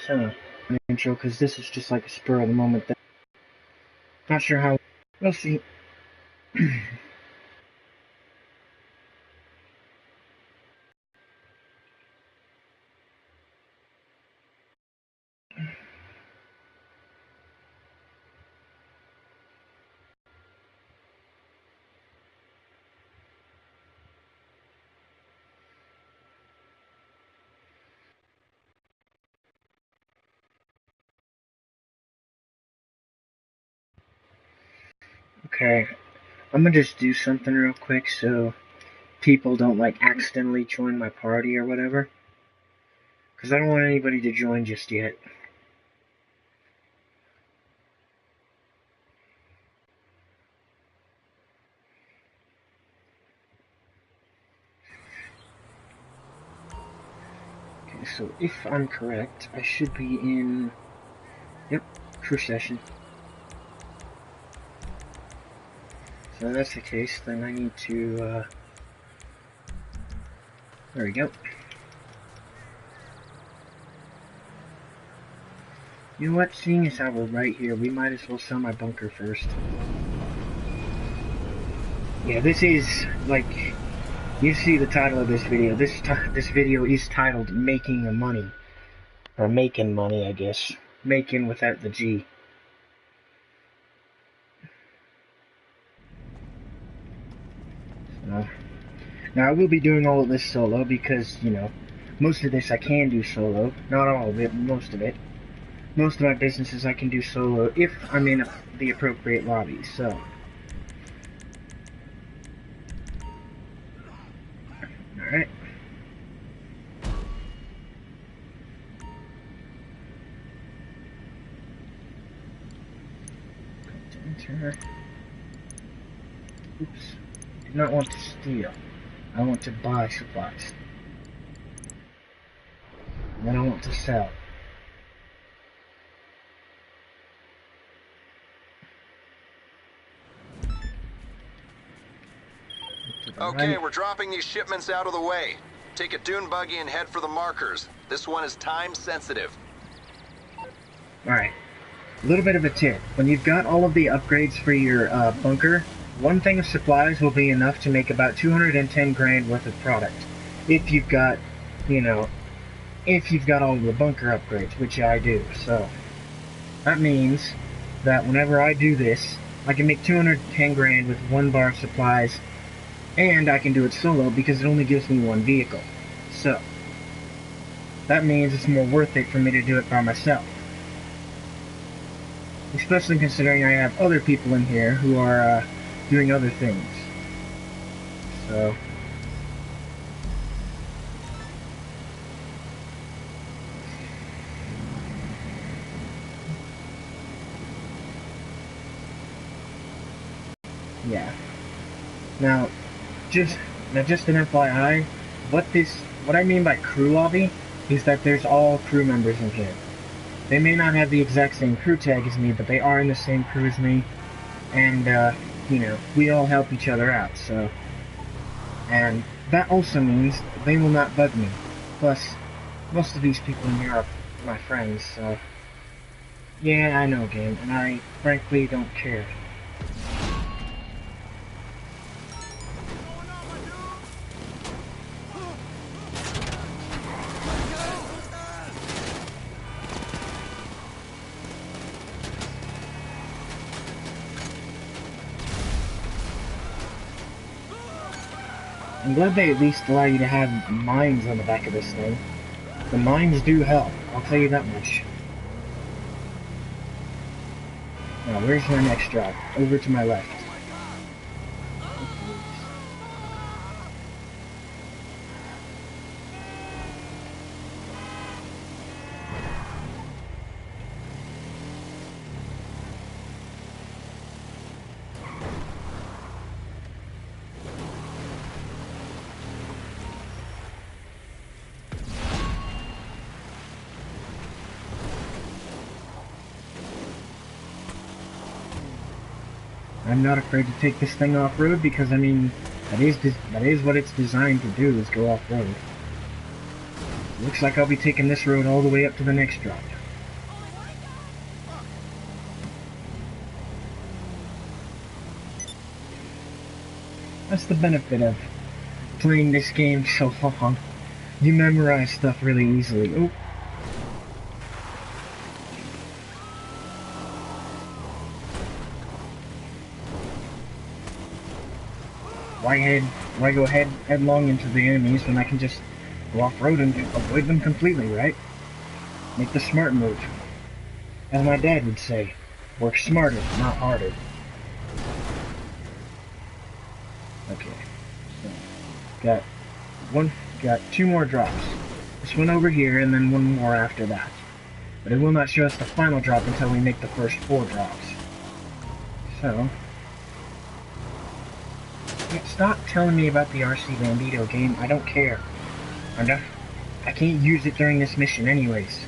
an intro, because this is just like a spur of the moment thing. Not sure how. We'll see. Okay, I'm gonna just do something real quick so people don't like accidentally join my party or whatever. Because I don't want anybody to join just yet. Okay, so if I'm correct, I should be in. Yep, crew session. So if that's the case, then I need to, there we go. You know what, seeing as how we're right here, we might as well sell my bunker first. Yeah, this is, like, you see the title of this video. This video is titled Making Money. Or Makin Money, I guess. Making without the G. So, now I will be doing all of this solo because, you know, most of this I can do solo. Not all of it, most of it. Most of my businesses I can do solo if I'm in the appropriate lobby, so. Alright. Enter. Oops. Do not want to steal. I want to buy supplies. And then I want to sell. Okay, we're dropping these shipments out of the way. Take a dune buggy and head for the markers. This one is time sensitive. Alright. A little bit of a tip. When you've got all of the upgrades for your bunker, one thing of supplies will be enough to make about 210 grand worth of product. If you've got, you know, if you've got all of the bunker upgrades, which I do. So, that means that whenever I do this, I can make 210 grand with 1 bar of supplies, and I can do it solo because it only gives me 1 vehicle. So, that means it's more worth it for me to do it by myself. Especially considering I have other people in here who are doing other things. So, yeah. Now, just an FYI, what I mean by crew lobby is that there's all crew members in here. They may not have the exact same crew tag as me, but they are in the same crew as me, and, you know, we all help each other out, so. And that also means they will not bug me. Plus, most of these people in here are my friends, so. Yeah, I know, game, and I frankly don't care. I'm glad they at least allow you to have mines on the back of this thing. The mines do help, I'll tell you that much. Now, where's my next drop? Over to my left. I'm not afraid to take this thing off-road because, I mean, that is what it's designed to do, is go off-road. Looks like I'll be taking this road all the way up to the next drop. That's the benefit of playing this game so long. You memorize stuff really easily. Oh. Why go headlong into the enemies when I can just go off-road and avoid them completely, right? Make the smart move. As my dad would say, work smarter, not harder. Okay. So, got 2 more drops. This one over here, and then 1 more after that. But it will not show us the final drop until we make the first 4 drops. So, stop telling me about the RC Bandito game. I don't care. I can't use it during this mission anyways.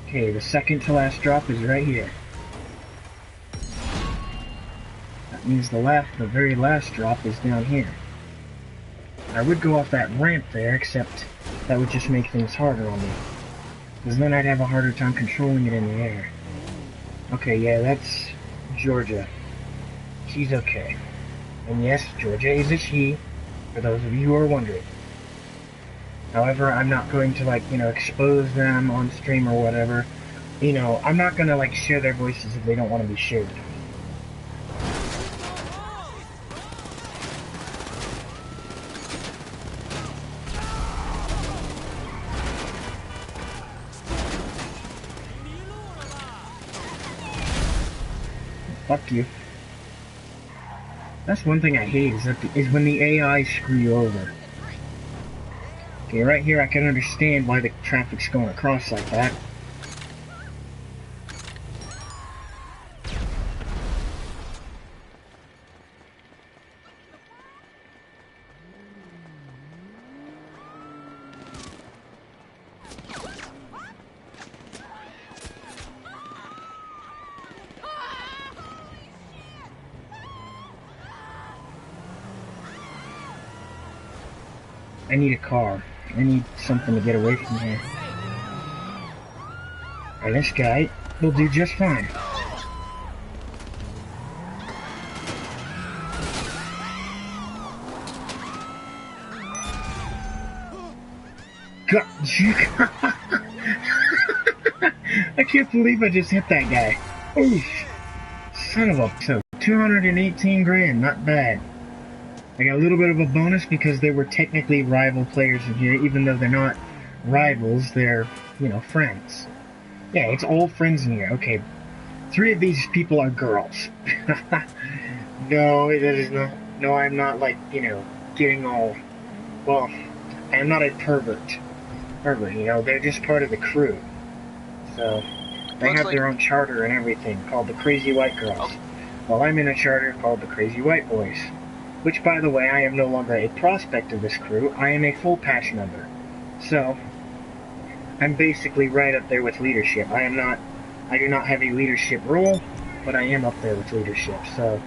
Okay, the second to last drop is right here. That means the very last drop is down here. I would go off that ramp there, except that would just make things harder on me. Because then I'd have a harder time controlling it in the air. Okay, yeah, that's Georgia. She's okay. And yes, Georgia is a she, for those of you who are wondering. However, I'm not going to, like, expose them on stream or whatever. I'm not going to, like, share their voices if they don't want to be shared. Fuck you. That's one thing I hate, is when the AI screw you over. Okay, right here I can understand why the traffic's going across like that. I need a car. I need something to get away from here. And this guy will do just fine. God, I can't believe I just hit that guy. Oof. Son of a... So, 218 grand, not bad. I got a little bit of a bonus because they were technically rival players in here, even though they're not rivals, they're, friends. Yeah, it's all friends in here. Okay, 3 of these people are girls. No, that is not. No, I'm not, like, getting all... Well, I'm not a pervert. They're just part of the crew. So, they have their own charter and everything, called the Crazy White Girls. While I'm in a charter called the Crazy White Boys. Which, by the way, I am no longer a prospect of this crew, I am a full patch member. So, I'm basically right up there with leadership. I do not have a leadership role, but I am up there with leadership, so...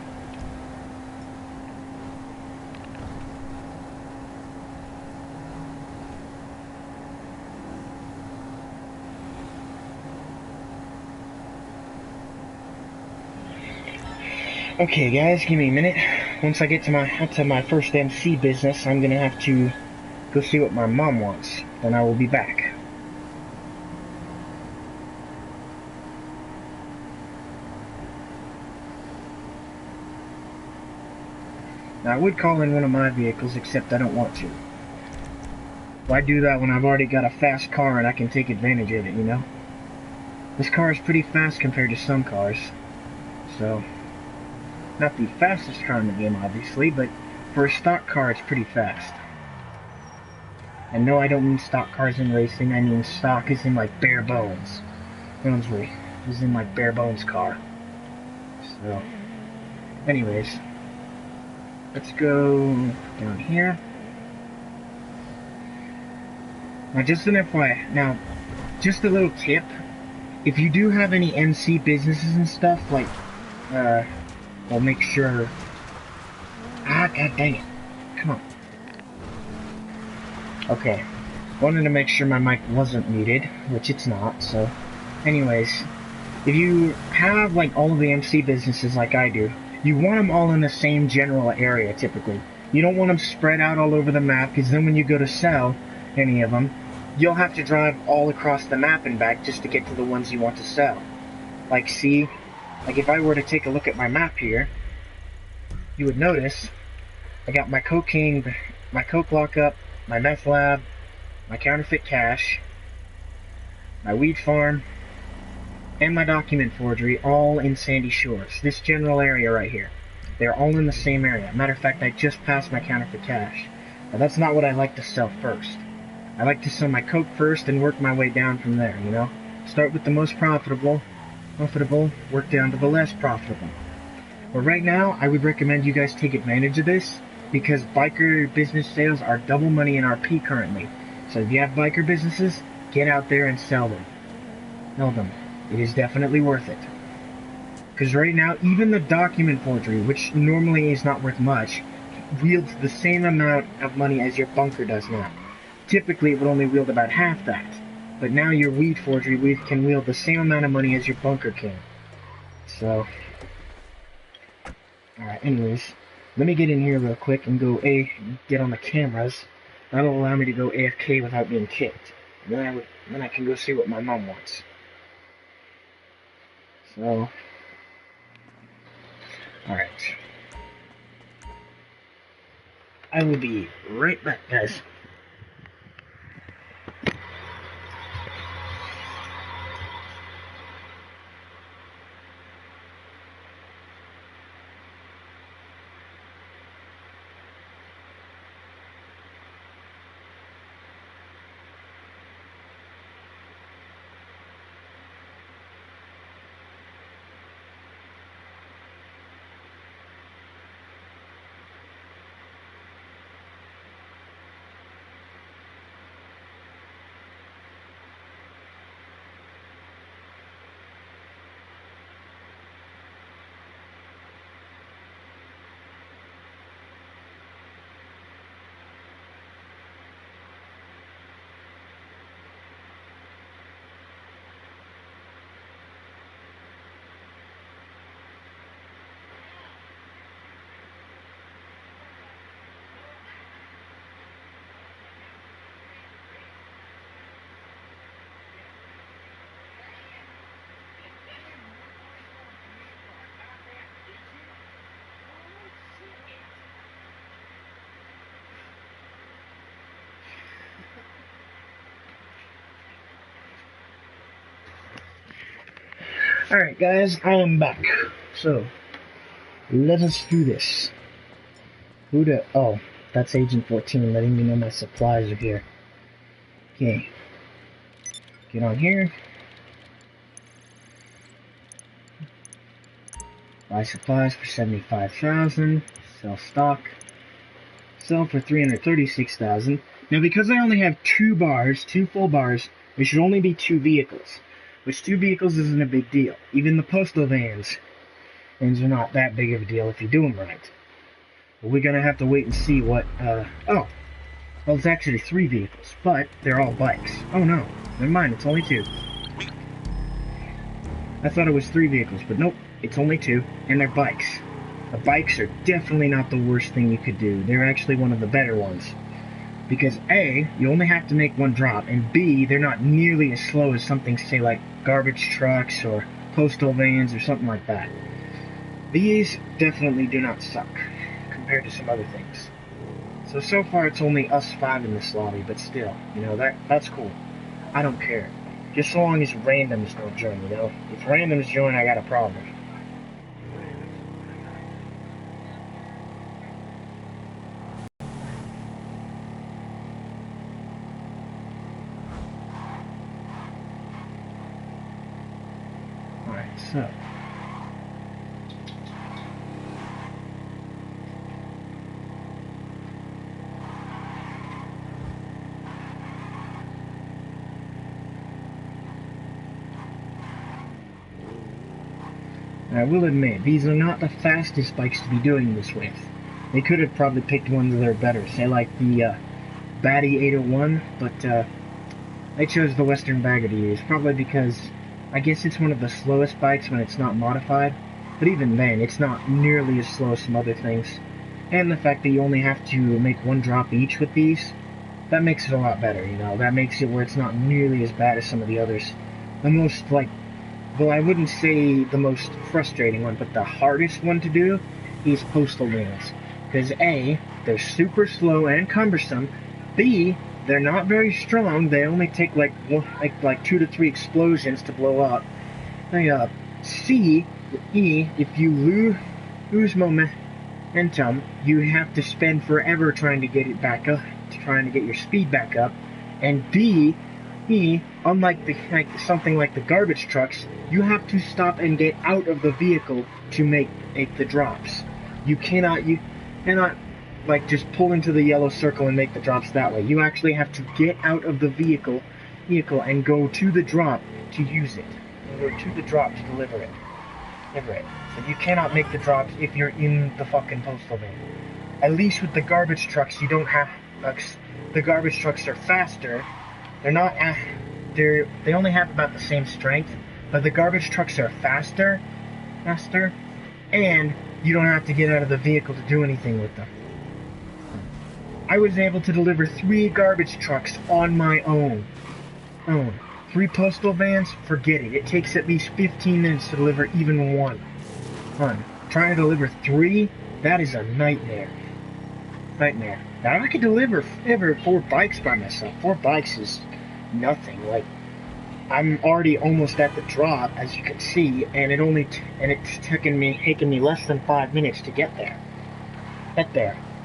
Okay, guys, give me a minute. Once I get to my first MC business, I'm gonna have to go see what my mom wants. Then I will be back. Now, I would call in one of my vehicles, except I don't want to. Why do that when I've already got a fast car and I can take advantage of it, This car is pretty fast compared to some cars. So... Not the fastest car in the game, obviously, but for a stock car, it's pretty fast. And no, I don't mean stock cars in racing, I mean stock is in, like, bare bones. Brunswick is in, like, bare bones car. So, anyways, let's go down here. Now, just an FYI, now, just a little tip, if you do have any MC businesses and stuff, like, well, make sure... Ah, god dang it. Come on. Okay. Wanted to make sure my mic wasn't muted, which it's not, so... Anyways, if you have like all of the MC businesses like I do, you want them all in the same general area typically. You don't want them spread out all over the map, because then when you go to sell any of them, you'll have to drive all across the map and back just to get to the ones you want to sell. Like, see, like if I were to take a look at my map here, you would notice I got my cocaine, my coke lockup, my meth lab, my counterfeit cash, my weed farm, and my document forgery all in Sandy Shores. This general area right here. They're all in the same area. Matter of fact, I just passed my counterfeit cash. Now that's not what I like to sell first. I like to sell my coke first and work my way down from there, you know? Start with the most profitable, work down to the less profitable. But right now, I would recommend you guys take advantage of this, because biker business sales are double money in RP currently. So if you have biker businesses, get out there and sell them. Sell them. It is definitely worth it. Because right now, even the document forgery, which normally is not worth much, wields the same amount of money as your bunker does now. Typically, it would only wield about half that. But now your weed forgery can wield the same amount of money as your bunker can. So, alright, anyways, let me get in here real quick and go get on the cameras. That'll allow me to go AFK without being kicked. Then I can go see what my mom wants. So, alright. I will be right back, guys. Alright guys, I am back. So, let us do this. Oh, that's Agent 14 letting me know my supplies are here. Okay. Get on here. Buy supplies for 75,000. Sell stock. Sell for 336,000. Now because I only have two full bars, there should only be 2 vehicles. Which 2 vehicles isn't a big deal. Even the postal vans are not that big of a deal if you do them right. But we're gonna have to wait and see what, well it's actually 3 vehicles, but they're all bikes. Oh no, never mind, it's only 2. I thought it was 3 vehicles, but nope, it's only 2, and they're bikes. The bikes are definitely not the worst thing you could do. They're actually one of the better ones. Because A, you only have to make 1 drop, and B, they're not nearly as slow as something, say, like garbage trucks or postal vans or something like that. These definitely do not suck, compared to some other things. So far it's only us 5 in this lobby, but still, you know, that's cool. I don't care. Just so long as randoms don't join, you know? If randoms join, I got a problem. So, I will admit, these are not the fastest bikes to be doing this with. They could have probably picked ones that are better, say like the Batty 801, but they chose the Western Bagger to use, probably because I guess it's one of the slowest bikes when it's not modified, but even then, it's not nearly as slow as some other things. And the fact that you only have to make one drop each with these, that makes it a lot better, you know? That makes it where it's not nearly as bad as some of the others. The most, like, well, I wouldn't say the most frustrating one, but the hardest one to do is postal vans. Because A, they're super slow and cumbersome. B, they're not very strong. They only take like 2 to 3 explosions to blow up. C, if you lose momentum, you have to spend forever trying to get it back up, trying to get your speed back up. And D, unlike something like the garbage trucks, you have to stop and get out of the vehicle to make the drops. You cannot like just pull into the yellow circle and make the drops that way. You actually have to get out of the vehicle and go to the drop to use it. And go to the drop to deliver it. So you cannot make the drops if you're in the fucking postal van. At least with the garbage trucks, you don't have. The garbage trucks are faster. They're not. They only have about the same strength, but the garbage trucks are faster, and you don't have to get out of the vehicle to do anything with them. I was able to deliver 3 garbage trucks on my own. 3 postal vans, forget it. It takes at least 15 minutes to deliver even one. Trying to deliver 3, that is a nightmare. Now I could deliver 4 bikes by myself. 4 bikes is nothing. Like, I'm already almost at the drop, as you can see, and it's taken me less than 5 minutes to get there.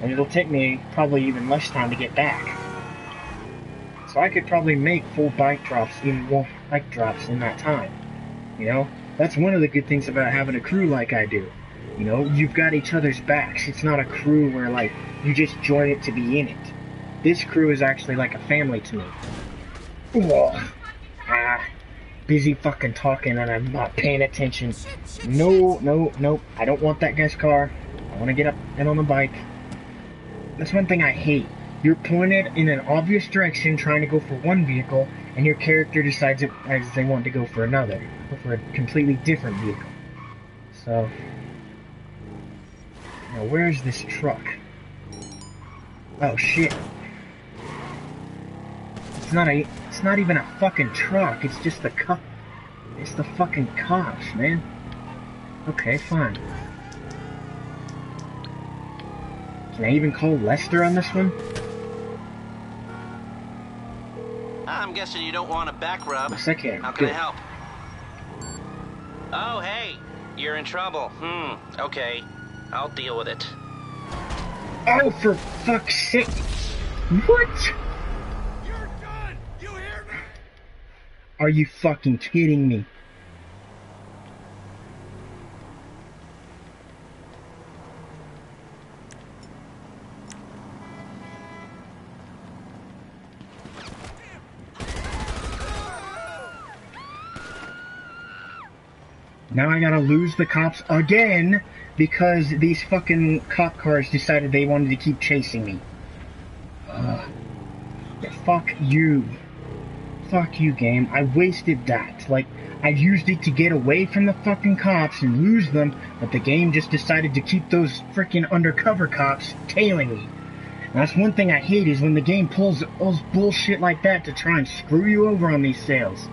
And it'll take me probably even less time to get back. So I could probably make 4 bike drops in that time. You know, that's one of the good things about having a crew like I do. You know, you've got each other's backs. It's not a crew where like you just join it to be in it. This crew is actually like a family to me. Busy fucking talking and I'm not paying attention. No, I don't want that guy's car. I want to get up and on the bike. That's one thing I hate. You're pointed in an obvious direction trying to go for one vehicle, and your character decides as they want to go for another, or for a completely different vehicle. So, now where's this truck? Oh shit. It's not even a fucking truck, it's just it's the fucking cops, man. Okay, fine. Can I even call Lester on this one? I'm guessing you don't want a back rub. Yes, I can. How can I help? Oh, hey, you're in trouble. Okay, I'll deal with it. Oh, for fuck's sake! What? You're done! You hear me? Are you fucking kidding me? Now I gotta lose the cops again because these fucking cop cars decided they wanted to keep chasing me. Yeah, fuck you. Fuck you, game. I wasted that. Like, I used it to get away from the fucking cops and lose them, but the game just decided to keep those freaking undercover cops tailing me. And that's one thing I hate is when the game pulls bullshit like that to try and screw you over on these sales.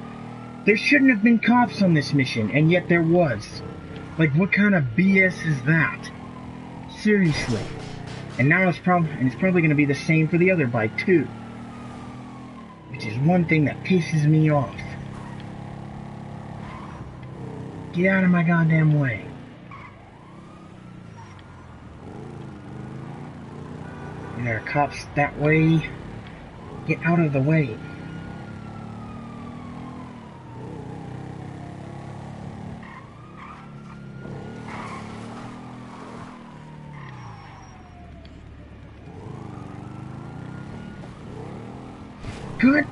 There shouldn't have been cops on this mission, and yet there was. Like, what kind of BS is that? Seriously. And now it's probably going to be the same for the other bike, too. Which is one thing that pisses me off. Get out of my goddamn way. And there are cops that way. Get out of the way. Good.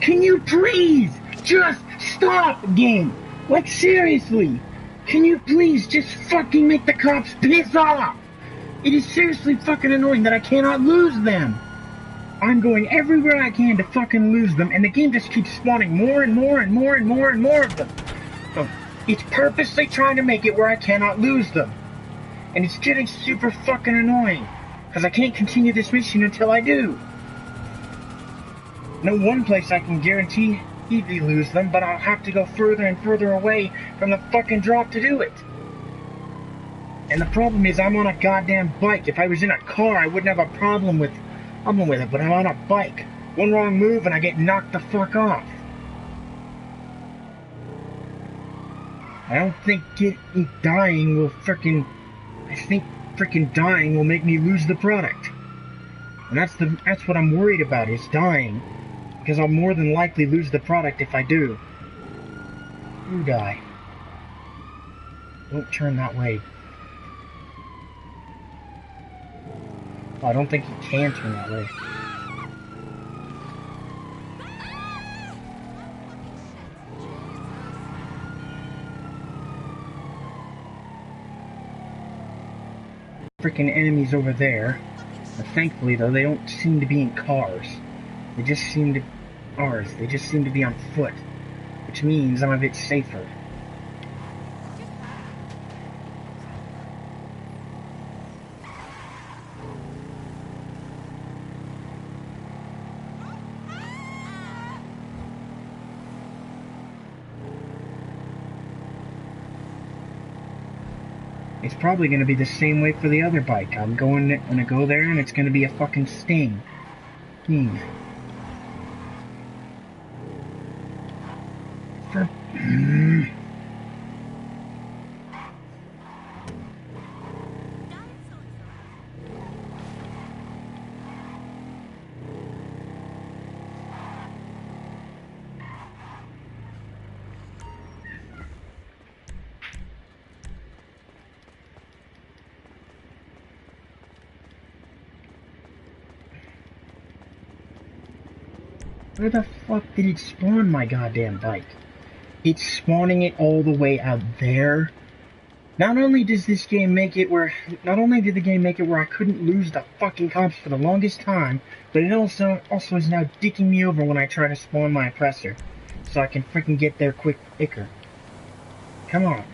Can you please just stop, game? Like, seriously. Can you please just fucking make the cops piss off? It is seriously fucking annoying that I cannot lose them. I'm going everywhere I can to fucking lose them, and the game just keeps spawning more and more and more and more and more of them. It's purposely trying to make it where I cannot lose them. And it's getting super fucking annoying. Because I can't continue this mission until I do. No one place I can guarantee easily lose them, but I'll have to go further and further away from the fucking drop to do it. And the problem is I'm on a goddamn bike. If I was in a car, I wouldn't have a problem with it, but I'm on a bike. One wrong move and I get knocked the fuck off. I don't think dying will frickin'... I think frickin' dying will make me lose the product. And that's what I'm worried about, is dying. Because I'll more than likely lose the product if I do. You die. Don't turn that way. Oh, I don't think you can turn that way. Freaking enemies over there. But thankfully, though, they don't seem to be in cars. They just seem to be on foot. Which means I'm a bit safer. It's probably going to be the same way for the other bike. I'm gonna go there and it's going to be a fucking sting. Where the fuck did it spawn my goddamn bike? It's spawning it all the way out there. Not only did the game make it where I couldn't lose the fucking cops for the longest time, but it also is now dicking me over when I try to spawn my oppressor, so I can freaking get there quicker. Come on.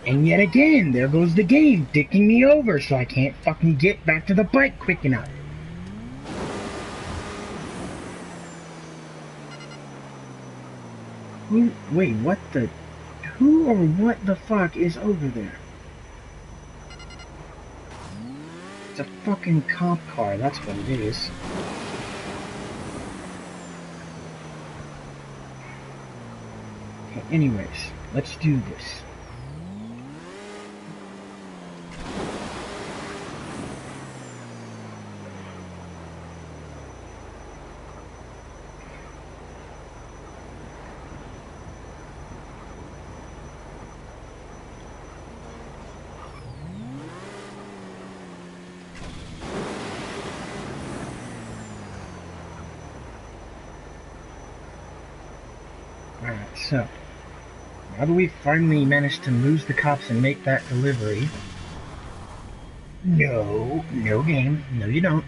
And yet again, there goes the game, dicking me over, so I can't fucking get back to the bike quick enough. Wait, what the... Who or what the fuck is over there? It's a fucking cop car, that's what it is. Okay, anyways, let's do this. Alright, so, now that we've finally managed to lose the cops and make that delivery... No game, no you don't.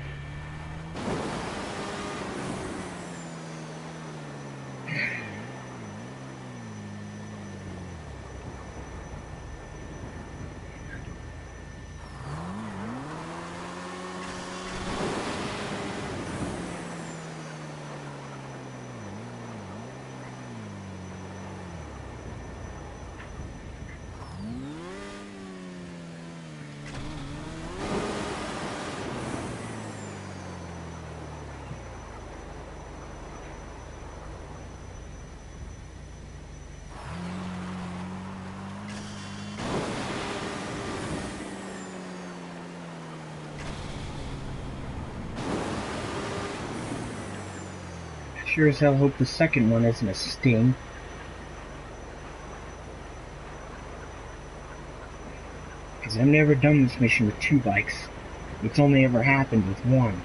Sure as hell hope the second one isn't a sting. Because I've never done this mission with 2 bikes. It's only ever happened with 1.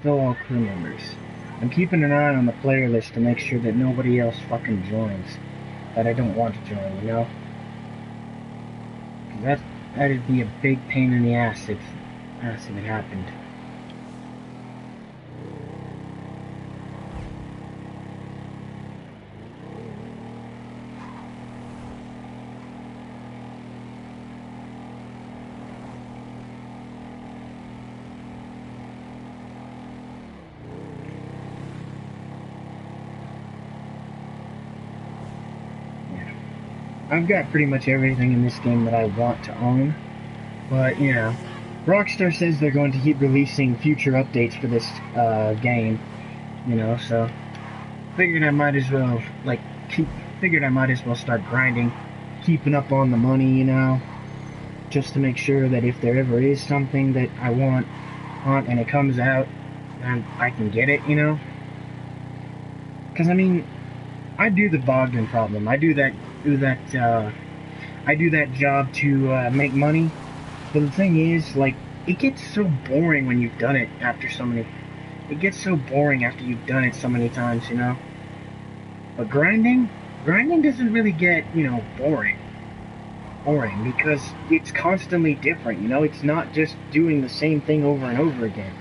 still all crew members. I'm keeping an eye on the player list to make sure that nobody else fucking joins that I don't want to join, you know? That'd be a big pain in the ass if it happened. I've got pretty much everything in this game that I want to own, but, you know, Rockstar says they're going to keep releasing future updates for this game, you know, so figured I might as well, start grinding, keeping up on the money, you know, just to make sure that if there ever is something that I want and it comes out, then I can get it, you know? Because, I mean, I do the Bogdan problem. I do that job to make money. But the thing is, like, it gets so boring when you've done it after so many. It gets so boring after you've done it so many times, you know. But grinding doesn't really get, you know, boring because it's constantly different, you know. It's not just doing the same thing over and over again.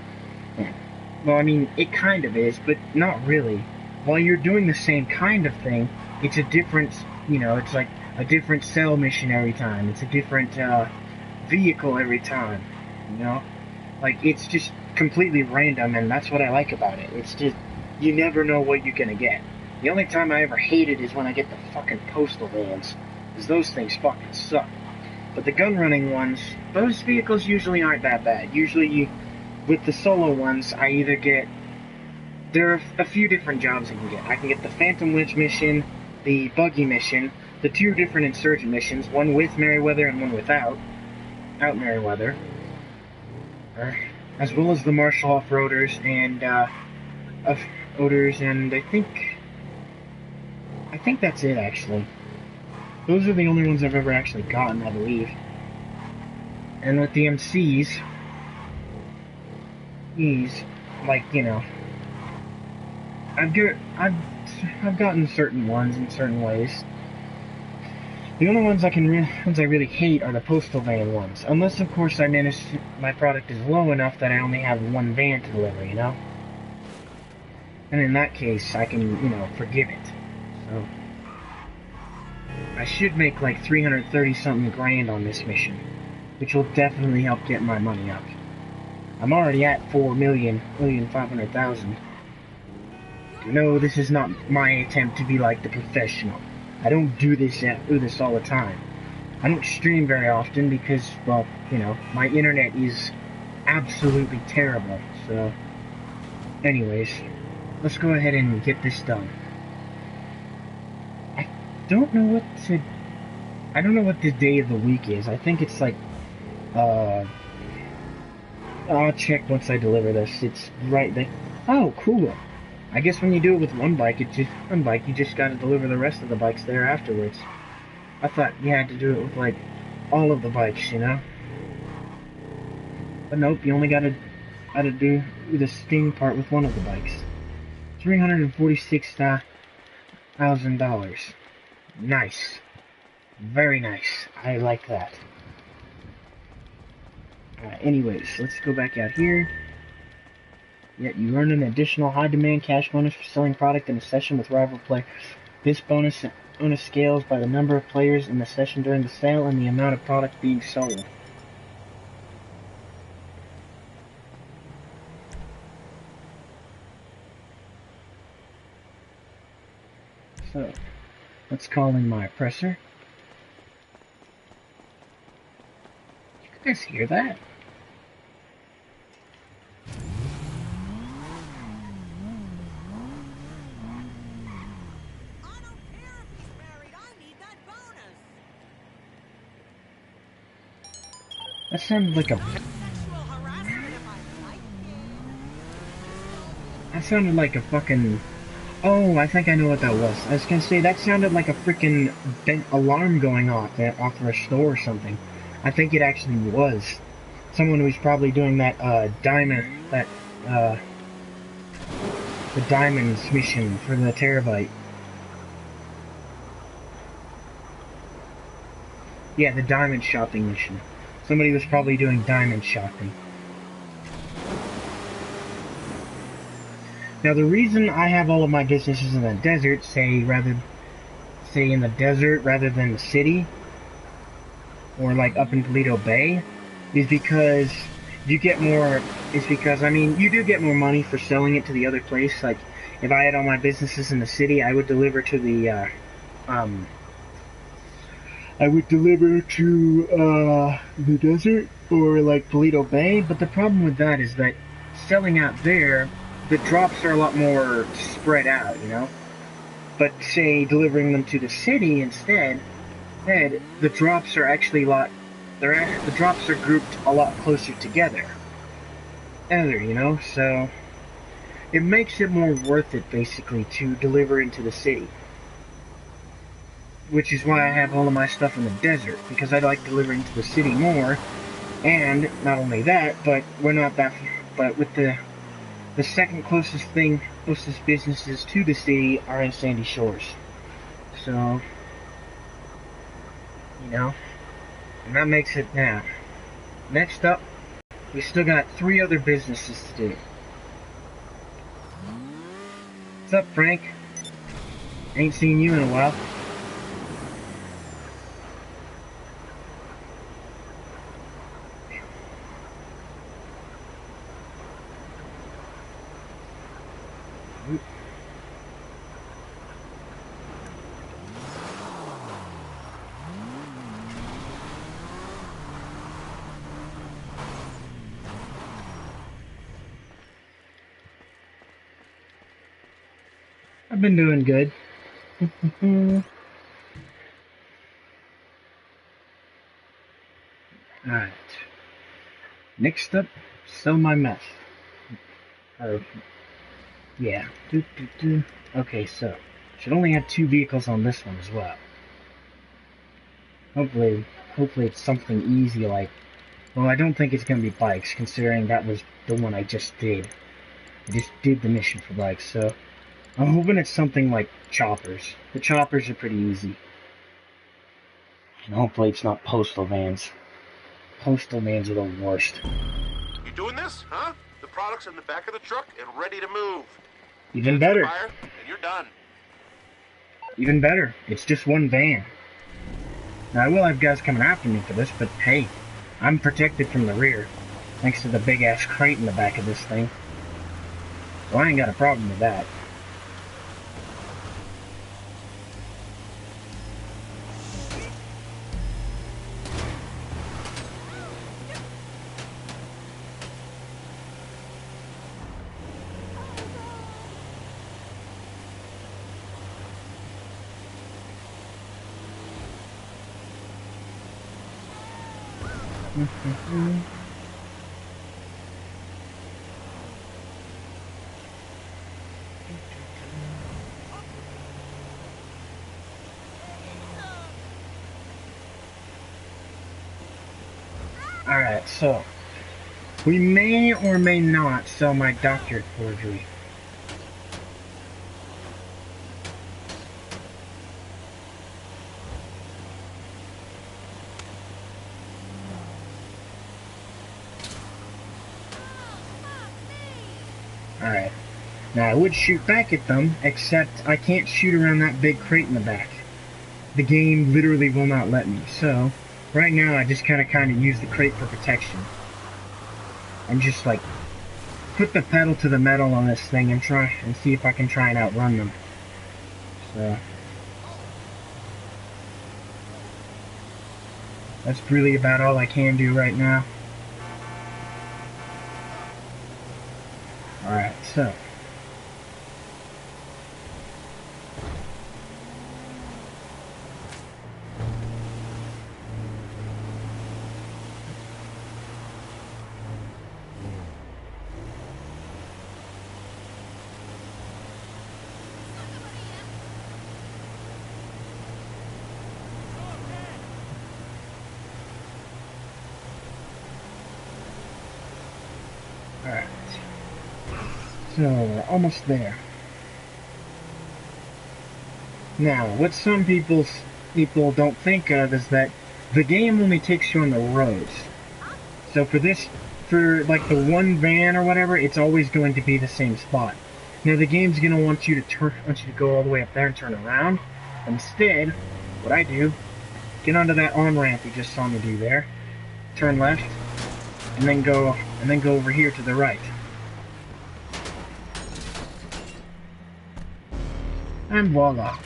Yeah. Well, I mean, it kind of is, but not really. While you're doing the same kind of thing, it's a different, you know, it's like a different cell mission every time. It's a different vehicle every time, you know? Like, it's just completely random, and that's what I like about it. It's just, you never know what you're gonna get. The only time I ever hate it is when I get the fucking postal vans, because those things fucking suck. But the gun running ones, those vehicles usually aren't that bad. Usually, with the solo ones, I either get... There are a few different jobs I can get. I can get the Phantom Wedge mission, the Buggy mission, the 2 different Insurgent missions, one with Merryweather and one without Merryweather, as well as the Marshall Off-Roaders and I think that's it, actually. Those are the only ones I've ever actually gotten, I believe. And with the MCs, like, you know, I've gotten certain ones in certain ways. The only ones I really hate are the postal van ones, unless of course my product is low enough that I only have one van to deliver, you know. And in that case, I can, you know, forgive it. So I should make like 330 something grand on this mission, which will definitely help get my money up. I'm already at 4,500,000. No, this is not my attempt to be like the professional. I don't do this all the time. I don't stream very often because, well, you know, my internet is absolutely terrible. So, anyways, let's go ahead and get this done. I don't know what the day of the week is. I think it's like, I'll check once I deliver this. It's right there. Oh, cool. I guess when you do it with one bike, you just gotta deliver the rest of the bikes there afterwards. I thought you had to do it with, like, all of the bikes, you know? But nope, you only gotta do the Sting part with one of the bikes. $346,000. Nice. Very nice. I like that. Anyways, let's go back out here. Yet you earn an additional high-demand cash bonus for selling product in a session with rival players. This bonus scales by the number of players in the session during the sale and the amount of product being sold. So, let's call in my oppressor. You guys hear that? That sounded like a... That sounded like a fucking... Oh, I think I know what that was. I was gonna say, that sounded like a freaking alarm going off for a store or something. I think it actually was. Someone who was probably doing that, the diamonds mission for the terabyte. Yeah, the diamond shopping mission. Somebody was probably doing diamond shopping. Now the reason I have all of my businesses in the desert, say in the desert rather than the city, or like up in Toledo Bay, is because you get more. Is because I mean you do get more money for selling it to the other place. Like if I had all my businesses in the city, I would deliver to the the desert or like Toledo Bay. But the problem with that is that selling out there, the drops are a lot more spread out, you know. But say delivering them to the city instead, the drops are actually the drops are grouped a lot closer together. You know, so it makes it more worth it basically to deliver into the city. Which is why I have all of my stuff in the desert, because I like delivering to the city more. And not only that, but we're not that but with the second closest businesses to the city are in Sandy Shores. So, you know, and that makes it now. Next up, we still got 3 other businesses to do. What's up, Frank? Ain't seen you in a while. I've been doing good. Alright. Next up, sell my meth. Yeah. Okay, so should only have 2 vehicles on this one as well. Hopefully it's something easy like. Well, I don't think it's gonna be bikes, considering that was the one I just did. I just did the mission for bikes, so I'm hoping it's something like choppers. The choppers are pretty easy. And hopefully it's not postal vans. Postal vans are the worst. You doing this, huh? The product's in the back of the truck and ready to move. Even better. Fire, and you're done. Even better. It's just one van. Now, I will have guys coming after me for this, but hey, I'm protected from the rear, thanks to the big-ass crate in the back of this thing. So I ain't got a problem with that. Alright, so we may or may not sell my doctorate forgery. Alright. Now I would shoot back at them, except I can't shoot around that big crate in the back. The game literally will not let me, so right now I just kind of use the crate for protection. And just like put the pedal to the metal on this thing and try and see if I can try and outrun them. So that's really about all I can do right now. Alright, so alright. So we're almost there. Now, what some people don't think of is that the game only takes you on the roads. So for like the one van or whatever, it's always going to be the same spot. Now the game's gonna want you to go all the way up there and turn around. Instead, what I do, get onto that on-ramp you just saw me do there, turn left, and then go over here to the right. And voila.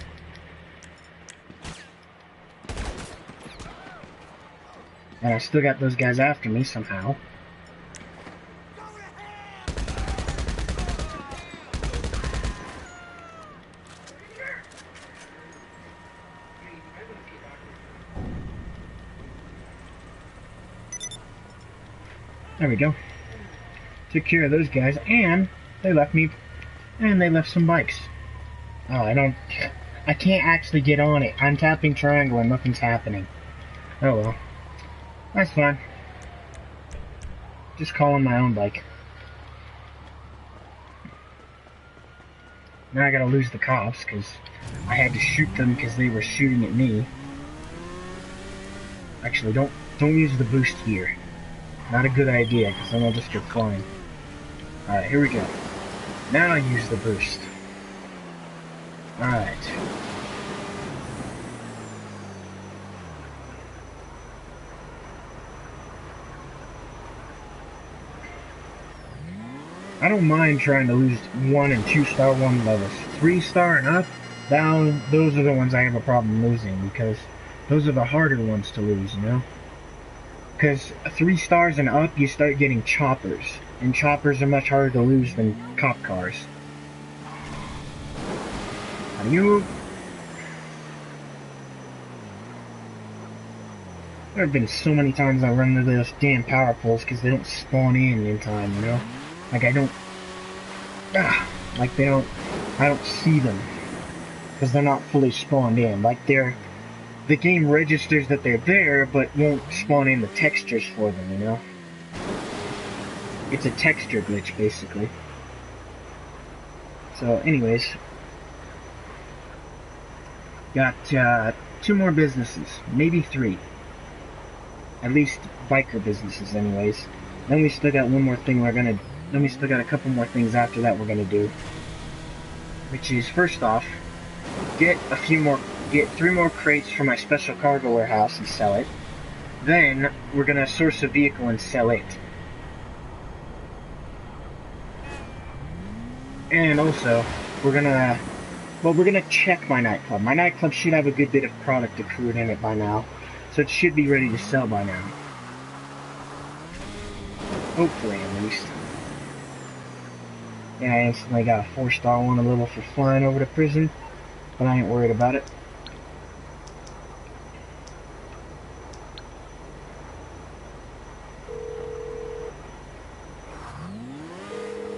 And I still got those guys after me somehow. There we go. Took care of those guys, and they left some bikes. Oh, I can't actually get on it. I'm tapping triangle and nothing's happening. Oh well. That's fine. Just calling my own bike. Now I gotta lose the cops, because I had to shoot them because they were shooting at me. Actually, don't use the boost here. Not a good idea, because then I'll just go flying. Alright, here we go. Now I use the boost. Alright. I don't mind trying to lose 1 and 2 star one levels. 3 star and up, those are the ones I have a problem losing, because those are the harder ones to lose, you know? Because 3 stars and up, you start getting choppers. And choppers are much harder to lose than cop cars. How do you... There have been so many times I run into those damn power poles because they don't spawn in time, you know? Like I don't... like they don't... I don't see them. Because they're not fully spawned in. Like they're... The game registers that they're there, but won't spawn in the textures for them, you know? It's a texture glitch, basically. So, anyways. Got 2 more businesses. Maybe 3. At least biker businesses, anyways. Then we still got one more thing then we still got a couple more things after that we're gonna do. Which is, first off, get 3 more crates from my special cargo warehouse and sell it. Then, we're gonna source a vehicle and sell it. And also, we're gonna check my nightclub. My nightclub should have a good bit of product accrued in it by now. So it should be ready to sell by now. Hopefully, at least. Yeah, I instantly got a 4-star one a little for flying over to prison. But I ain't worried about it.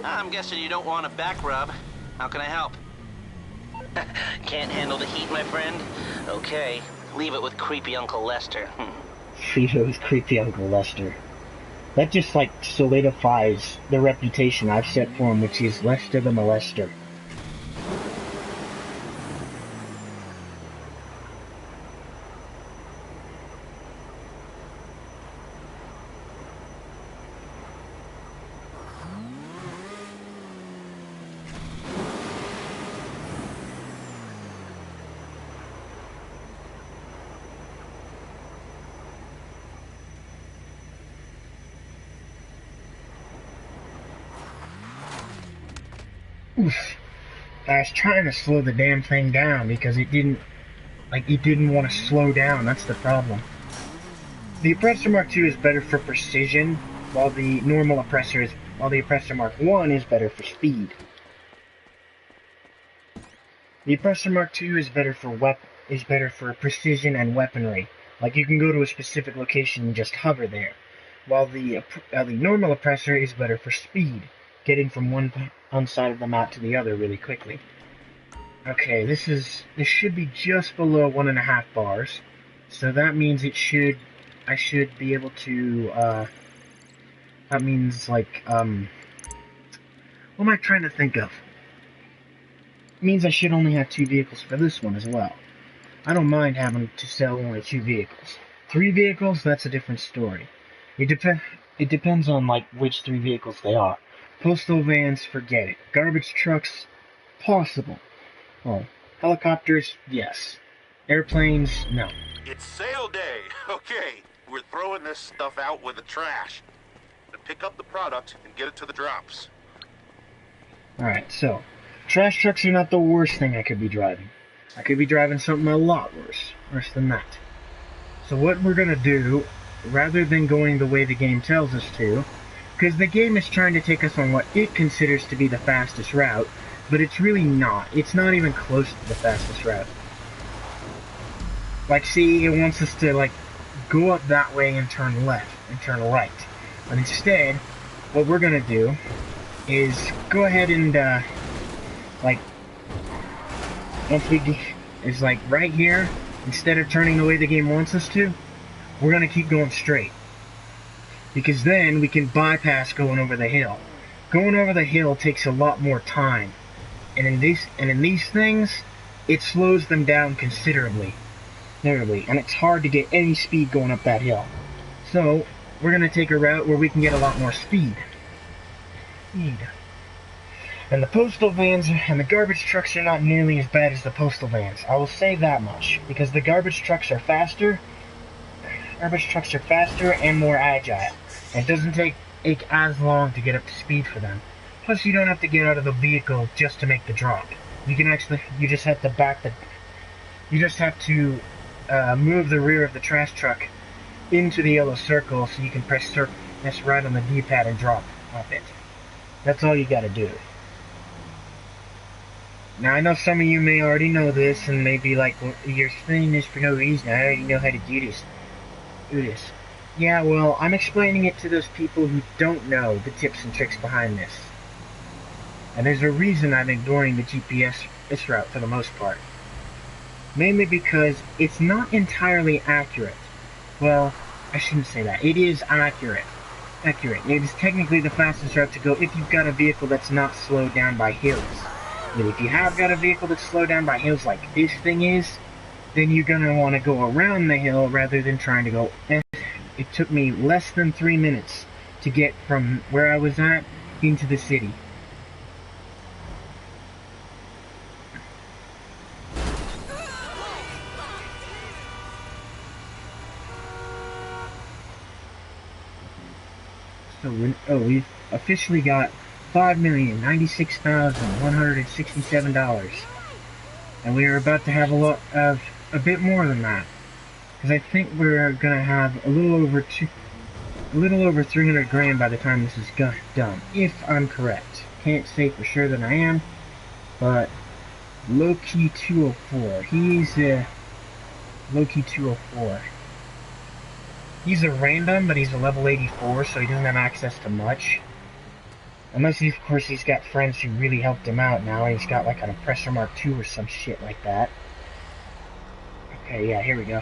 I'm guessing you don't want a back rub. How can I help? Can't handle the heat, my friend? Okay, leave it with creepy Uncle Lester. Leave it with creepy Uncle Lester. That just, like, solidifies the reputation I've set for him, which is Lester the Molester. Oof. I was trying to slow the damn thing down because it didn't want to slow down. That's the problem. The Oppressor Mark II is better for precision, while the Oppressor Mark I is better for speed. The Oppressor Mark II is better for precision and weaponry. Like you can go to a specific location and just hover there. While the normal Oppressor is better for speed, getting from one side of the map to the other really quickly. Okay, this should be just below 1.5 bars, so that means I should be able to, that means like, what am I trying to think of? means I should only have 2 vehicles for this one as well. I don't mind having to sell only 2 vehicles. 3 vehicles, that's a different story. It depends on, like, which 3 vehicles they are. Postal vans, forget it. Garbage trucks, possible. Oh, helicopters, yes. Airplanes, no. It's sale day. Okay, we're throwing this stuff out with the trash. To pick up the product and get it to the drops. Alright, so, trash trucks are not the worst thing I could be driving. I could be driving something a lot worse than that. So what we're gonna do, rather than going the way the game tells us to, because the game is trying to take us on what it considers to be the fastest route, but it's really not. It's not even close to the fastest route. Like, see, it wants us to, like, go up that way and turn left and turn right. But instead, what we're gonna do is go ahead and, like, once we get, is like right here, instead of turning the way the game wants us to, we're gonna keep going straight. Because then we can bypass going over the hill. Going over the hill takes a lot more time. And in these things, it slows them down considerably. And it's hard to get any speed going up that hill. So, we're gonna take a route where we can get a lot more speed. And the postal vans and the garbage trucks are not nearly as bad as the postal vans. I will say that much. Because the garbage trucks are faster. And more agile. And it doesn't take as long to get up to speed for them. Plus, you don't have to get out of the vehicle just to make the drop. You just have to move the rear of the trash truck into the yellow circle so you can press right on the D-pad and drop off it. That's all you gotta do. Now, I know some of you may already know this and may be like, well, you're saying this for no reason. I already know how to do this. Yeah, well, I'm explaining it to those people who don't know the tips and tricks behind this. And there's a reason I'm ignoring the GPS route for the most part. Mainly because it's not entirely accurate. Well, I shouldn't say that. It is accurate. It is technically the fastest route to go if you've got a vehicle that's not slowed down by hills. But if you have got a vehicle that's slowed down by hills like this thing is, then you're going to want to go around the hill rather than trying to go. And it took me less than 3 minutes to get from where I was at into the city. So we officially got $5,096,167, and we are about to have a bit more than that, because I think we're gonna have a little over 300 grand by the time this is done, if I'm correct. Can't say for sure that I am, but Low-Key 204. He's Low-Key 204. He's a random, but he's a level 84, so he doesn't have access to much. Unless, of course, he's got friends who really helped him out now, and he's got like an Oppressor Mark II or some shit like that. Okay, yeah, here we go.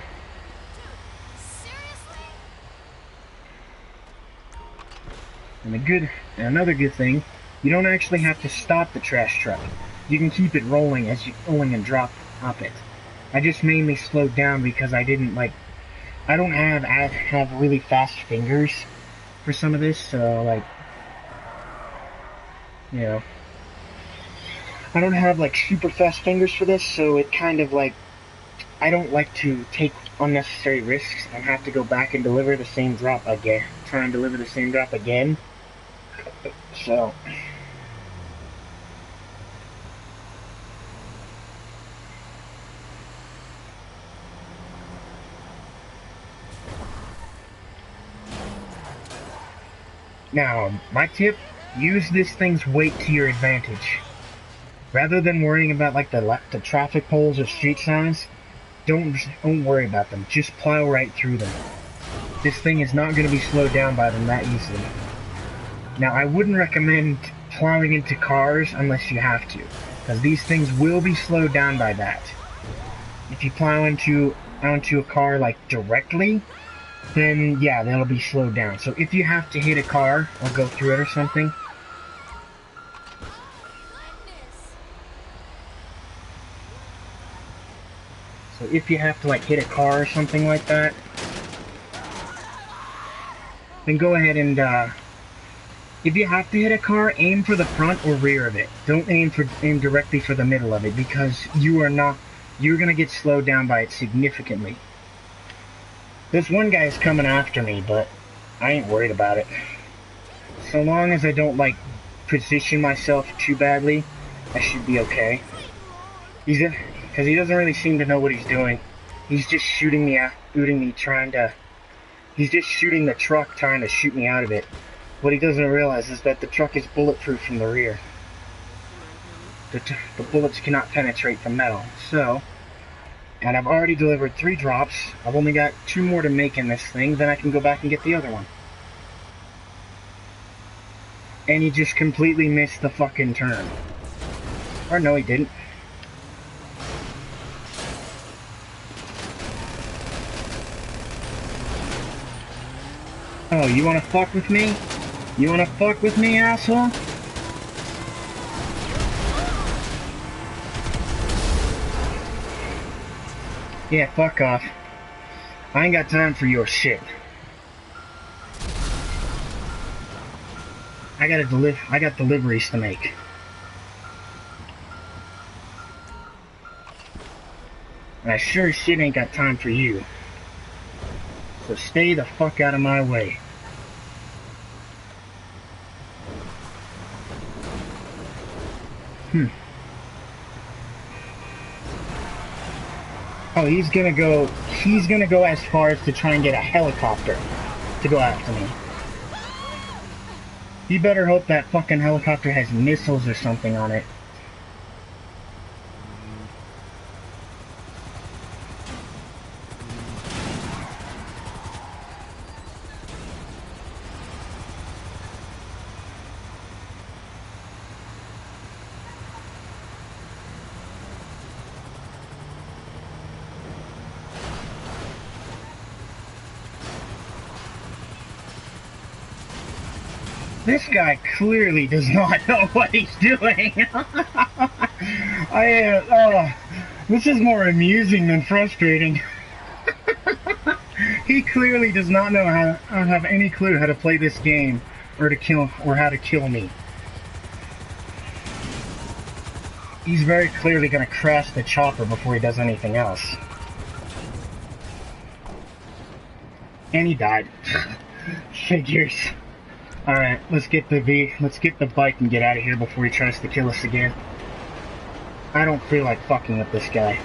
And another good thing, you don't actually have to stop the trash truck. You can keep it rolling as you and drop it. I just mainly slowed down because I don't have really fast fingers for some of this, so like, you know, I don't have like super fast fingers for this, so it kind of like, I don't like to take unnecessary risks and have to go back and deliver the same drop again, so now, my tip, use this thing's weight to your advantage. Rather than worrying about like the traffic poles or street signs, don't worry about them. Just plow right through them. This thing is not going to be slowed down by them that easily. Now, I wouldn't recommend plowing into cars unless you have to, because these things will be slowed down by that. If you plow onto a car like directly, then yeah, that'll be slowed down. So if you have to hit a car or go through it or something, So if you have to like hit a car or something like that, then go ahead and if you have to hit a car, aim for the front or rear of it. Don't aim directly for the middle of it, because you're gonna get slowed down by it significantly. This one guy is coming after me, but I ain't worried about it. So long as I don't like position myself too badly, I should be okay. Because he doesn't really seem to know what he's doing. He's just shooting me, he's just shooting the truck, trying to shoot me out of it. What he doesn't realize is that the truck is bulletproof from the rear. The bullets cannot penetrate the metal. So, and I've already delivered 3 drops. I've only got 2 more to make in this thing, then I can go back and get the other one. And he just completely missed the fucking turn. Or no, he didn't. Oh, you wanna fuck with me? You wanna fuck with me, asshole? Yeah, fuck off. I ain't got time for your shit. I got deliveries to make. And I sure as shit ain't got time for you. So stay the fuck out of my way. Oh, he's gonna go as far as to try and get a helicopter to go after me. You better hope that fucking helicopter has missiles or something on it. This guy clearly does not know what he's doing. This is more amusing than frustrating. He clearly does not know how, have any clue how to play this game, or how to kill me. He's very clearly gonna crash the chopper before he does anything else. And he died. Figures. Alright, let's get the bike and get out of here before he tries to kill us again. I don't feel like fucking with this guy.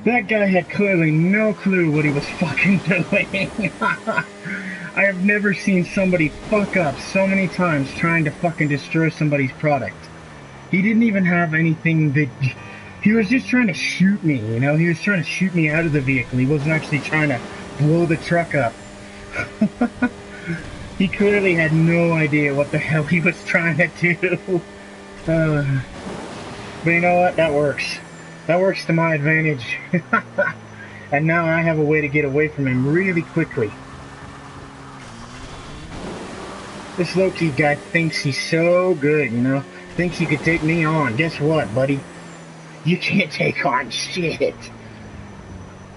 That guy had clearly no clue what he was fucking doing. I have never seen somebody fuck up so many times trying to fucking destroy somebody's product. He didn't even have anything that... He was just trying to shoot me, you know? He was trying to shoot me out of the vehicle. He wasn't actually trying to blow the truck up. He clearly had no idea what the hell he was trying to do. But you know what? That works. That works to my advantage. And now I have a way to get away from him really quickly. This low-key guy thinks he's so good, you know? Thinks he could take me on. Guess what, buddy? You can't take on shit.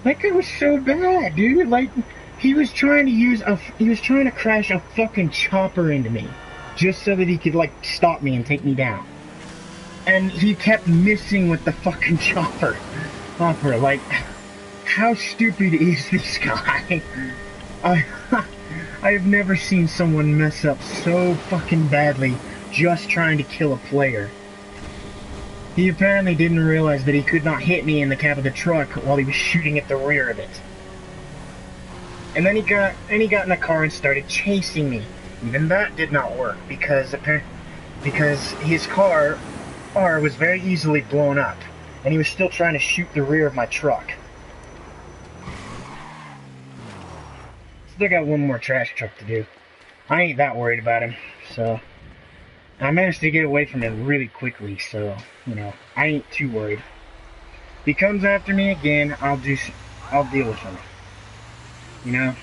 That guy was so bad, dude. Like, he was trying to crash a fucking chopper into me. Just so that he could, like, stop me and take me down. And he kept missing with the fucking chopper. Like, how stupid is this guy? I have never seen someone mess up so fucking badly just trying to kill a player. He apparently didn't realize that he could not hit me in the cab of the truck while he was shooting at the rear of it. And then he got in a car and started chasing me. Even that did not work because his car was very easily blown up, and he was still trying to shoot the rear of my truck. Still got one more trash truck to do. I ain't that worried about him, so I managed to get away from him really quickly, so, you know, I ain't too worried. If he comes after me again, I'll deal with him. You know?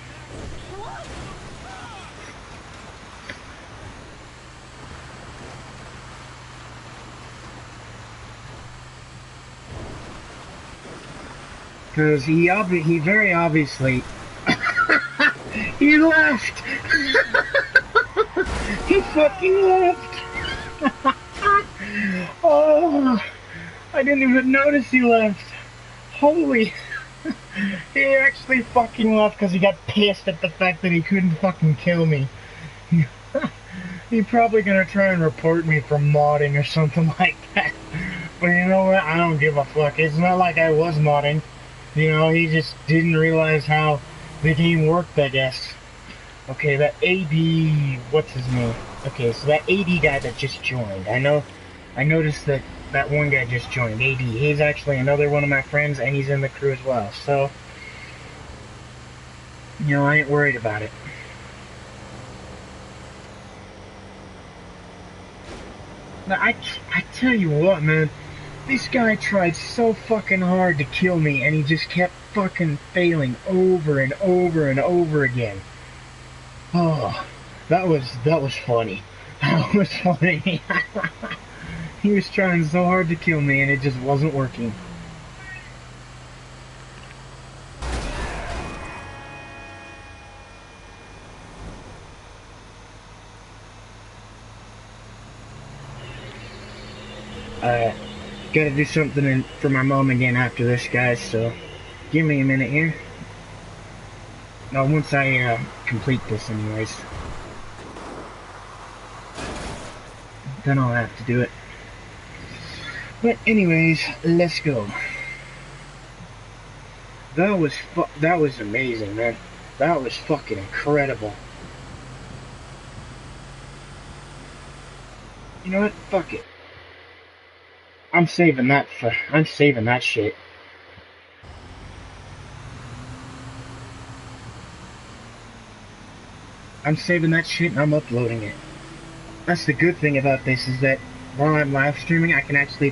Because he very obviously he left. He fucking left. Oh, I didn't even notice he left. Holy. He actually fucking left because he got pissed at the fact that he couldn't fucking kill me. He's probably gonna try and report me for modding or something like that. But you know what? I don't give a fuck. It's not like I was modding. You know, he just didn't realize how the game worked, I guess. Okay, that AD... what's his name? Okay, so that AD guy that just joined. I noticed that that one guy just joined, AD. He's actually another one of my friends, and he's in the crew as well. So, you know, I ain't worried about it. Now, I tell you what, man. This guy tried so fucking hard to kill me, and he just kept fucking failing over and over and over again. Oh, that was funny. That was funny. He was trying so hard to kill me, and it just wasn't working. Gotta do something for my mom again after this, guys, so give me a minute here. No, once I complete this anyways. Then I'll have to do it. But anyways, let's go. That was amazing, man. That was fucking incredible. You know what? Fuck it. I'm saving that shit. I'm saving that shit and I'm uploading it. That's the good thing about this, is that while I'm live streaming, I can actually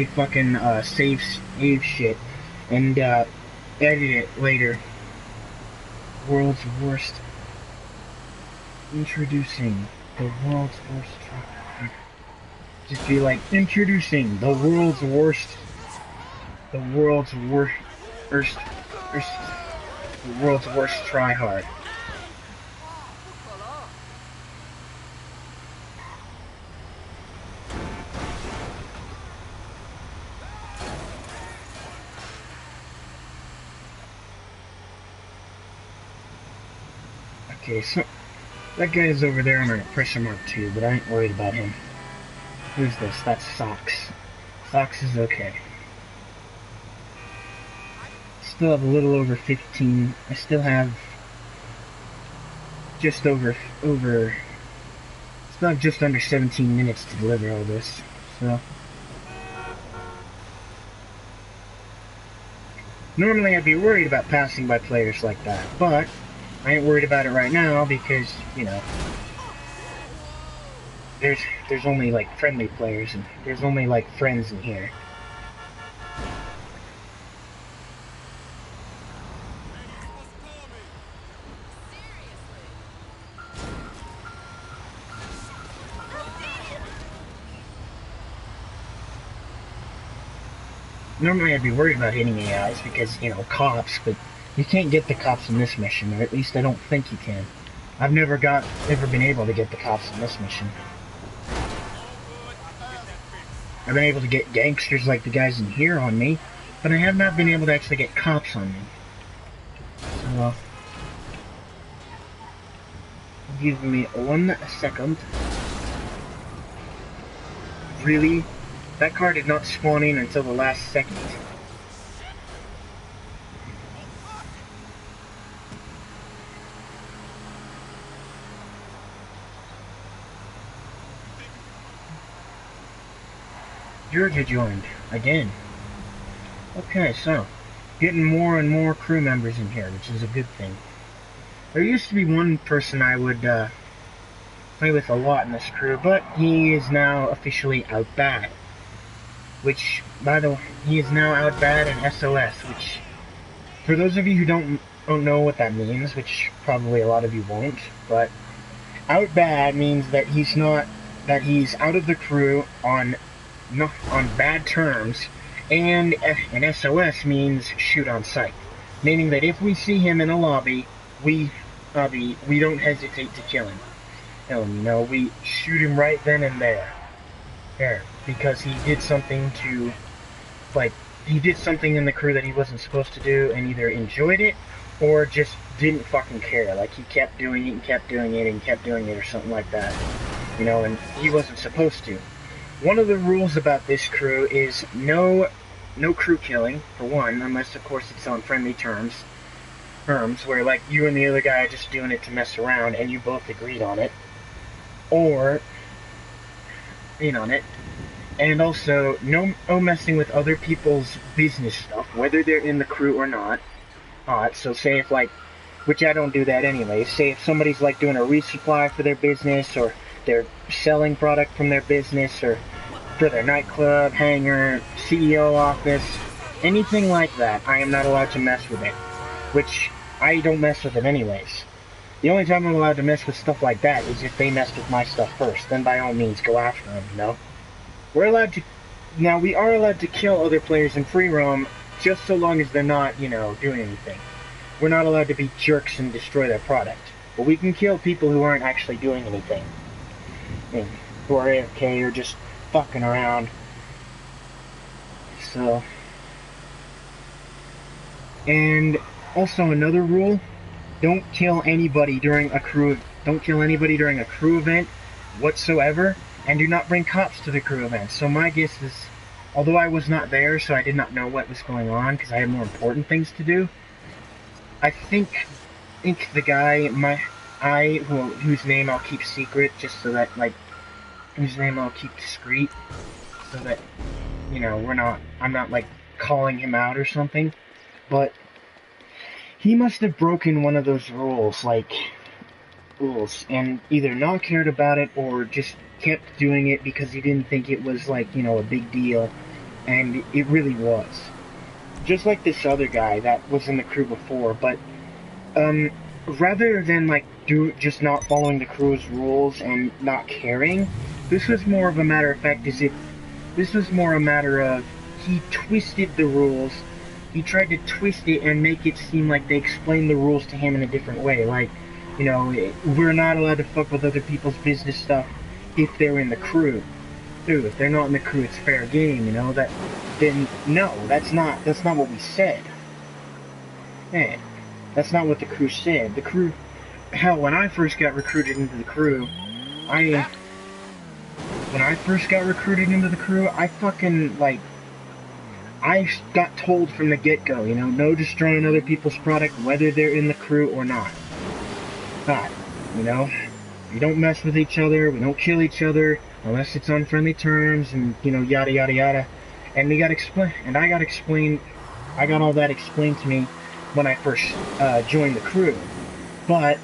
fucking save shit and edit it later. World's worst. Introducing the world's worst truck. Just be like, introducing the world's worst tryhard. Okay, so that guy is over there on a pressure mark 2, but I ain't worried about him. Who's this? That's Socks. Socks is okay. Still have a little over 15. I still have just over still have just under 17 minutes to deliver all this. So normally I'd be worried about passing by players like that, but I ain't worried about it right now because, you know, there's only like friendly players and there's only like friends in here. Normally I'd be worried about hitting AIs because, you know, cops, but you can't get the cops in this mission, or at least I don't think you can. I've never been able to get the cops in this mission. I've been able to get gangsters like the guys in here on me, but I have not been able to actually get cops on me. So, give me 1 second. Really? That car did not spawn in until the last second. Georgia joined again. Okay, so getting more and more crew members in here, which is a good thing. There used to be one person I would play with a lot in this crew, but he is now officially out bad. Which, by the way, he is now out bad in SOS, which, for those of you who don't don't know what that means, which probably a lot of you won't, but out bad means that he's not, that he's out of the crew on bad terms, and an SOS means shoot on sight, meaning that if we see him in a lobby, we don't hesitate to kill him. We shoot him right then and there, because he did something to, like, he did something in the crew that he wasn't supposed to do, and either enjoyed it or just didn't fucking care. Like, he kept doing it and kept doing it and kept doing it or something like that. And he wasn't supposed to. One of the rules about this crew is no crew killing, for one, unless, of course, it's on friendly terms, where, like, you and the other guy are just doing it to mess around, and you both agreed on it. Or, on it. And also, no messing with other people's business stuff, whether they're in the crew or not. So say if, like, which I don't do that anyway, say if somebody's, like, doing a resupply for their business, or they're selling product from their business, or for their nightclub, hangar, CEO office, anything like that, I am not allowed to mess with it. Which, I don't mess with it anyways. The only time I'm allowed to mess with stuff like that is if they messed with my stuff first. Then by all means, go after them, We're allowed to... Now, we are allowed to kill other players in free roam, just so long as they're not, doing anything. We're not allowed to be jerks and destroy their product. But we can kill people who aren't actually doing anything. Who are AFK or just fucking around. So... And also another rule, don't kill anybody during a crew event whatsoever, and do not bring cops to the crew event. So my guess is, although I was not there, so I did not know what was going on, because I had more important things to do, I think the guy, whose name I'll keep secret, just so that, like, whose name I'll keep discreet, so that, I'm not, like, calling him out or something, but he must have broken one of those rules, and either not cared about it, or just kept doing it because he didn't think it was, like, a big deal, and it really was. Just like this other guy that was in the crew before, but, rather than, like, just not following the crew's rules and not caring, this was more of a matter of fact, this was more a matter of, he twisted the rules. He tried to twist it and make it seem like they explained the rules to him in a different way. Like, we're not allowed to fuck with other people's business stuff if they're in the crew. Dude, if they're not in the crew, it's fair game, then, no, that's not what we said. Man, that's not what the crew said. The crew, hell, when I first got recruited into the crew, I fucking, like, I got told from the get-go, no destroying other people's product, whether they're in the crew or not. We don't mess with each other, we don't kill each other, unless it's on friendly terms, and, yada yada yada. And I got all that explained to me when I first joined the crew. But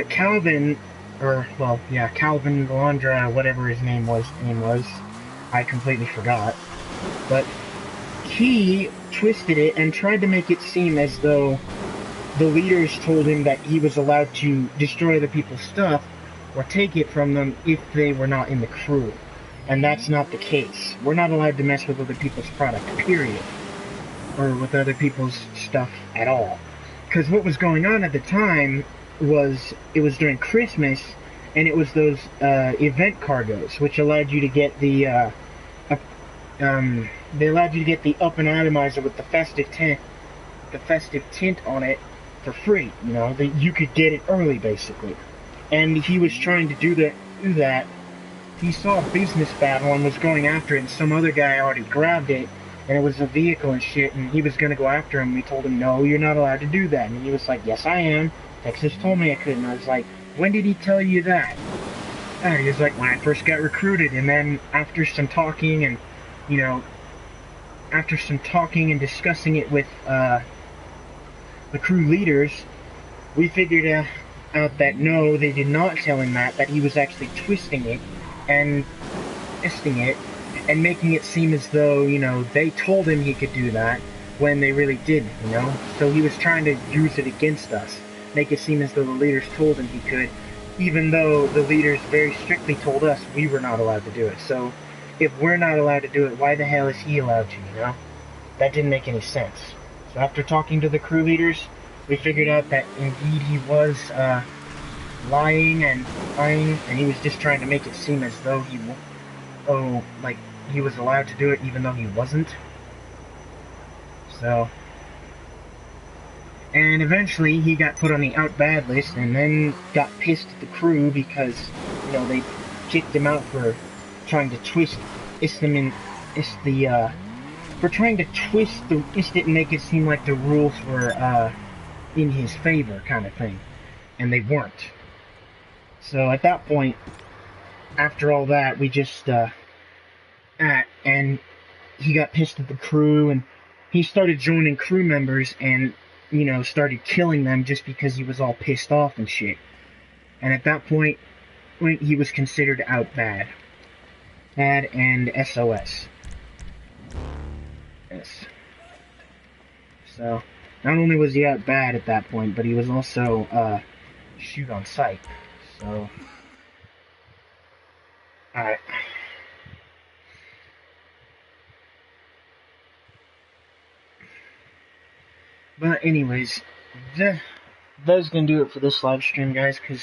Calvin, Calvin Valandra, whatever his name was, I completely forgot. But he twisted it and tried to make it seem as though the leaders told him that he was allowed to destroy other people's stuff or take it from them if they were not in the crew. And that's not the case. We're not allowed to mess with other people's product, period. Or with other people's stuff at all. Because what was going on at the time was, it was during Christmas, and it was those event cargoes, which allowed you to get the they allowed you to get the up and atomizer with the festive tint on it for free. You could get it early, basically. And he was trying to do that. He saw a business battle and was going after it, and some other guy already grabbed it, and it was a vehicle and shit, and he was going to go after him. We told him, no, you're not allowed to do that. And he was like, yes, I am. Texas told me I couldn't. I was like, when did he tell you that? And he was like, when I first got recruited. And then after some talking and, discussing it with the crew leaders, we figured out that no, they did not tell him that he was actually twisting it and making it seem as though, they told him he could do that, when they really didn't, you know? So he was trying to use it against us, make it seem as though the leaders told him he could, even though the leaders very strictly told us we were not allowed to do it. So if we're not allowed to do it, why the hell is he allowed to, you know? That didn't make any sense. So after talking to the crew leaders, we figured out that indeed he was lying, and he was just trying to make it seem as though he was allowed to do it even though he wasn't. So, and eventually he got put on the out bad list, and then got pissed at the crew because, you know, they kicked him out for trying to twist it and make it seem like the rules were in his favor, kind of thing, and they weren't. So at that point, after all that, we just and he got pissed at the crew, and he started joining crew members and, you know, started killing them just because he was all pissed off and shit. And at that point, he was considered out bad. Bad and SOS. Yes. So, not only was he out bad at that point, but he was also, shoot on sight. So, alright. But anyways, that's gonna do it for this live stream, guys, because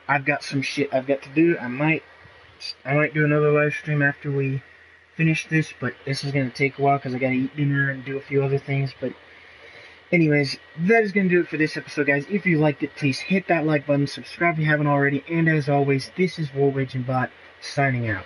I've got some shit I've got to do. I might do another live stream after we finish this, but this is gonna take a while because I gotta eat dinner and do a few other things. But anyways, that is gonna do it for this episode, guys. If you liked it, please hit that like button, subscribe if you haven't already, and as always, this is Warwage and Bot signing out.